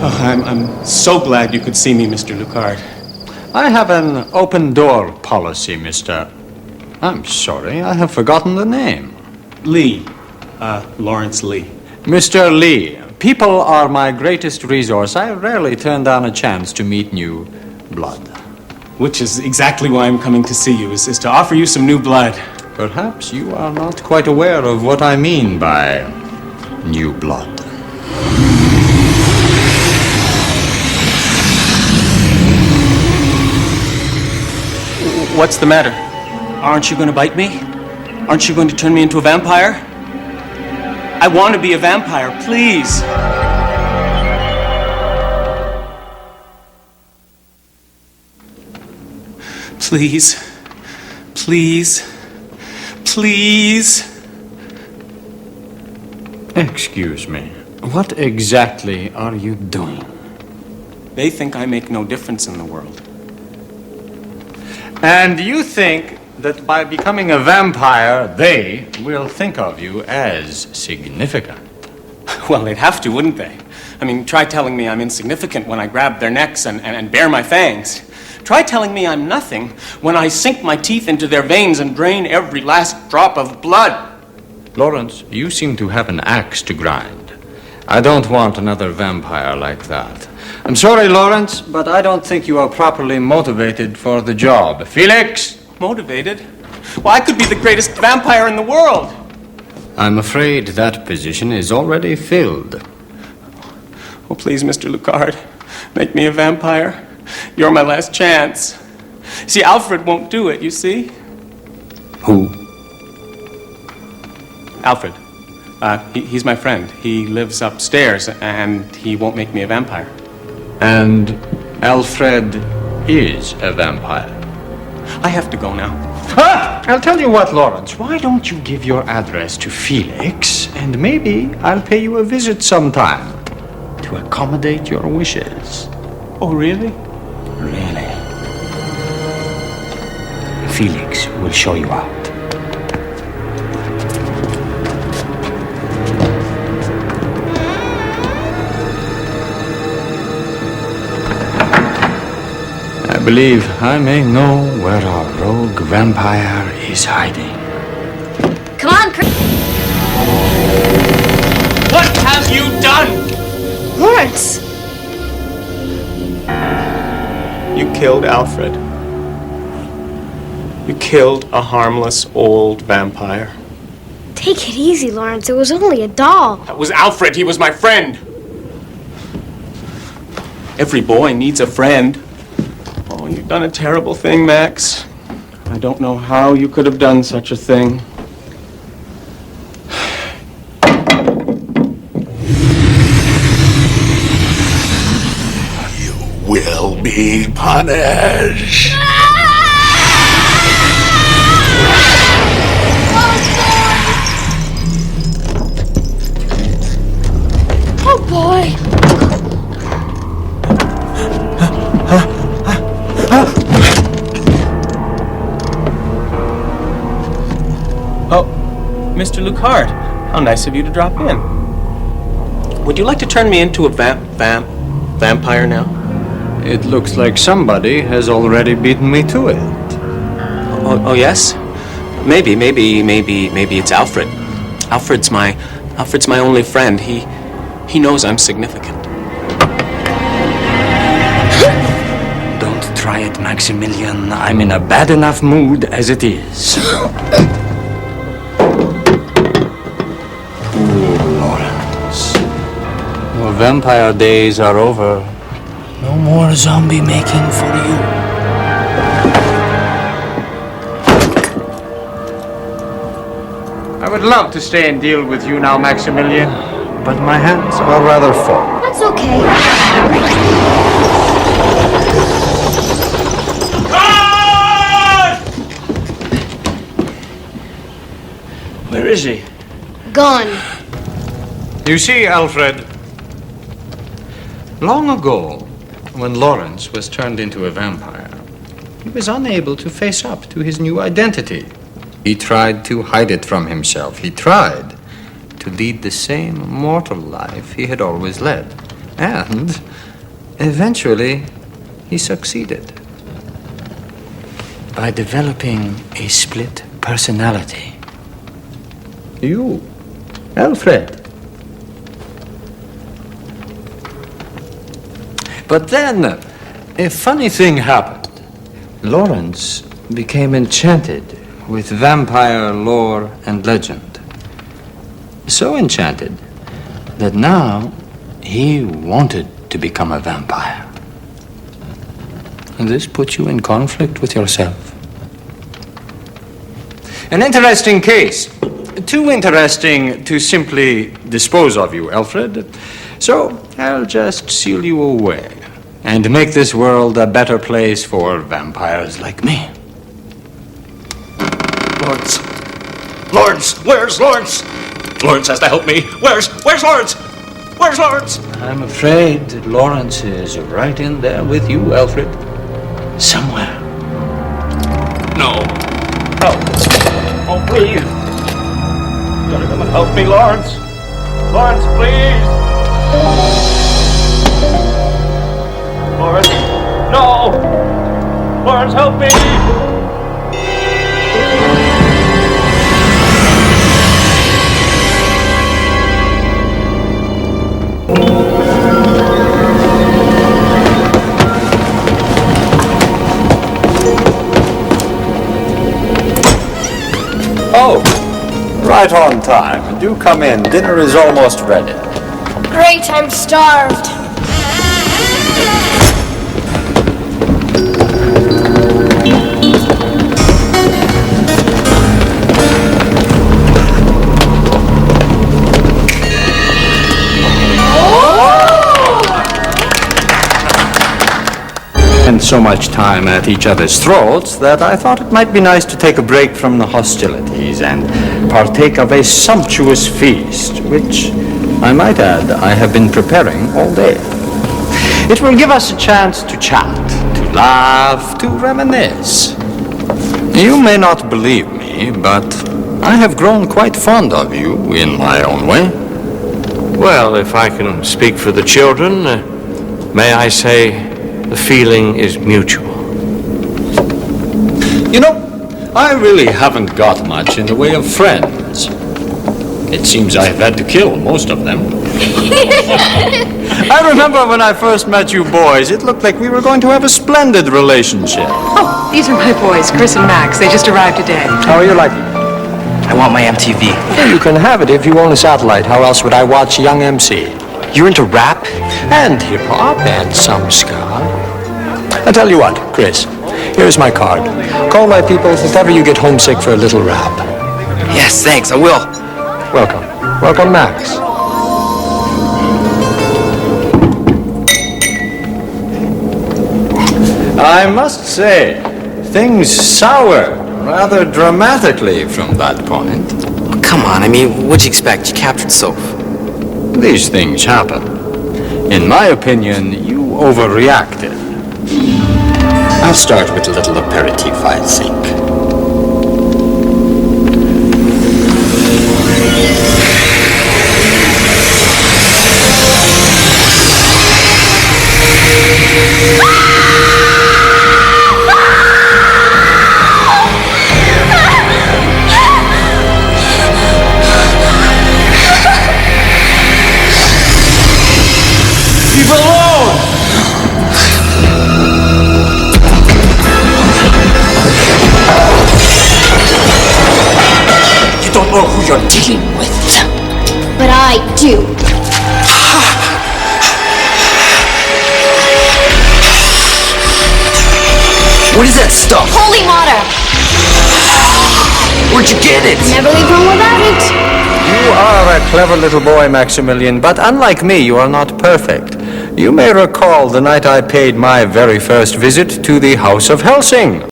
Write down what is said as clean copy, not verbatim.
Oh, I'm so glad you could see me, Mr. A.Lucard. I have an open-door policy, mister. I'm sorry, I have forgotten the name. Lee. Lawrence Lee. Mr. Lee, people are my greatest resource. I rarely turn down a chance to meet new blood. Which is exactly why I'm coming to see you, is to offer you some new blood. Perhaps you are not quite aware of what I mean by new blood. What's the matter? Aren't you going to bite me? Aren't you going to turn me into a vampire? I want to be a vampire, please. Please. Please. Please. Excuse me. What exactly are you doing? They think I make no difference in the world. And you think that by becoming a vampire, they will think of you as significant? Well, they'd have to, wouldn't they? I mean, try telling me I'm insignificant when I grab their necks and bare my fangs. Try telling me I'm nothing when I sink my teeth into their veins and drain every last drop of blood. Lawrence, you seem to have an axe to grind. I don't want another vampire like that. I'm sorry, Lawrence, but I don't think you are properly motivated for the job. Felix? Motivated? Well, I could be the greatest vampire in the world. I'm afraid that position is already filled. Oh, please, Mr. A.Lucard, make me a vampire. You're my last chance. See, Alfred won't do it, you see? Who? Alfred. He's my friend. He lives upstairs, and he won't make me a vampire. And Alfred is a vampire. I have to go now. I'll tell you what, Lawrence. Why don't you give your address to Felix, and maybe I'll pay you a visit sometime to accommodate your wishes. Oh, really? Really? Felix will show you out. I believe I may know where our rogue vampire is hiding. Come on, Chris. What have you done? Lawrence! You killed Alfred. You killed a harmless old vampire. Take it easy, Lawrence. It was only a doll. That was Alfred. He was my friend. Every boy needs a friend. Oh, you've done a terrible thing, Max. I don't know how you could have done such a thing. You will be punished. Oh, boy. Oh, Mr. A.Lucard, how nice of you to drop in. Would you like to turn me into a vampire now? It looks like somebody has already beaten me to it. Oh yes? Maybe it's Alfred. Alfred's my only friend. He knows I'm significant. Don't try it, Maximilian. I'm in a bad enough mood as it is. Poor Lawrence. Your vampire days are over. No more zombie making for you. I would love to stay and deal with you now, Maximilian, but my hands are rather full. That's okay. Where is he? Gone. You see, Alfred, long ago, when Lawrence was turned into a vampire, he was unable to face up to his new identity. He tried to hide it from himself. He tried to lead the same mortal life he had always led. And eventually, he succeeded by developing a split personality. You, Alfred. But then, a funny thing happened. Lawrence became enchanted with vampire lore and legend. So enchanted that now he wanted to become a vampire. And this puts you in conflict with yourself. An interesting case. Too interesting to simply dispose of you, Alfred. So I'll just seal you away and make this world a better place for vampires like me. Lawrence. Lawrence! Where's Lawrence? Lawrence has to help me. Where's Lawrence? Where's Lawrence? I'm afraid that Lawrence is right in there with you, Alfred. Somewhere. No. Help. Oh, please. You gotta come and help me, Lawrence. Lawrence, please. Lawrence. No. Lawrence, help me. Oh, right on time. Do come in. Dinner is almost ready. Great, I'm starved. And so much time at each other's throats that I thought it might be nice to take a break from the hostilities and partake of a sumptuous feast, which, I might add, I have been preparing all day. It will give us a chance to chat, to laugh, to reminisce. You may not believe me, but I have grown quite fond of you in my own way. Well, if I can speak for the children, may I say the feeling is mutual. You know, I really haven't got much in the way of friends. It seems I've had to kill most of them. I remember when I first met you boys, it looked like we were going to have a splendid relationship. Oh, these are my boys, Chris and Max. They just arrived today. How are you liking it? I want my MTV. Well, you can have it if you own a satellite. How else would I watch Young MC? You're into rap? And hip-hop and some ska. I'll tell you what, Chris, here's my card. Call my people if ever you get homesick for a little rap. Yes, thanks, I will. Welcome. Welcome, Max. I must say, things sour rather dramatically from that point. Oh, come on, I mean, what'd you expect? You captured Soph. These things happen. In my opinion, you overreacted. I'll start with a little aperitif, I think. Know who you're dealing with. But I do. What is that stuff? Holy water! Where'd you get it? Never leave home without it. You are a clever little boy, Maximilian, but unlike me, you are not perfect. You may recall the night I paid my very first visit to the House of Helsing.